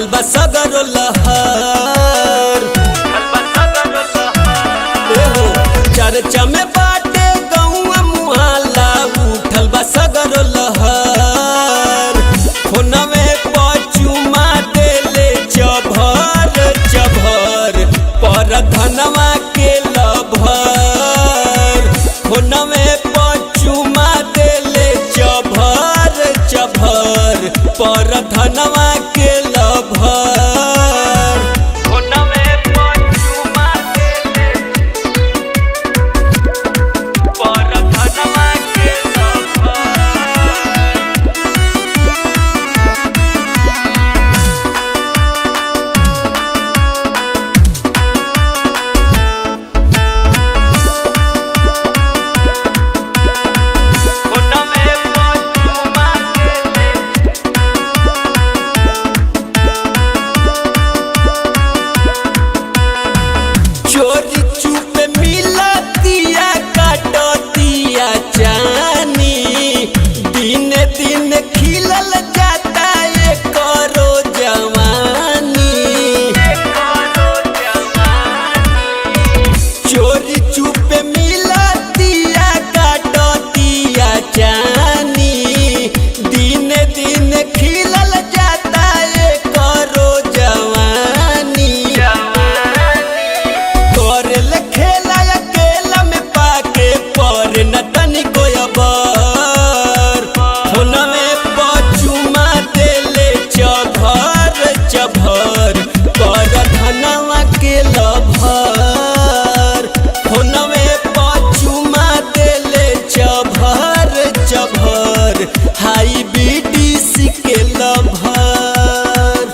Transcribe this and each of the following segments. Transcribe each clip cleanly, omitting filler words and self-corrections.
उठल बा सगरो लहर चर्चा में बाटे गौआ मुहाला उठल बा सगरो लहर फोनवे पचुमा देले चभर चभर पर धनवा के लभर फोनवे पचुमा देले चभर चभर पर धनवा के लभर हाई बीडीसी के लभर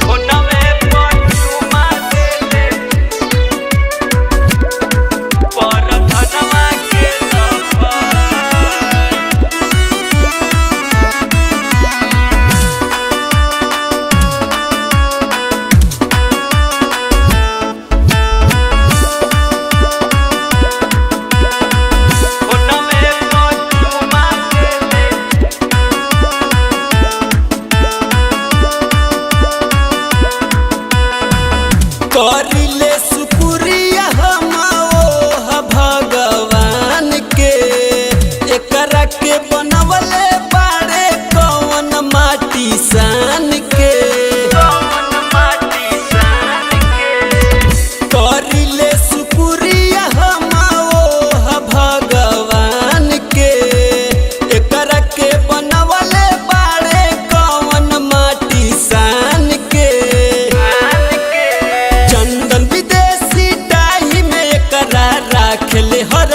फोनवे पचुमा देले पर धनवा के करिले शुक्रिया हम ओह भगवान के एकरा के बनवले बाड़े कौन माटी सान के करिले शुक्रिया हम ओह भगवान के एकरा के बनवले बाड़े कौन माटी सान के चंदन विदेशी डाही में एकरा राखले हर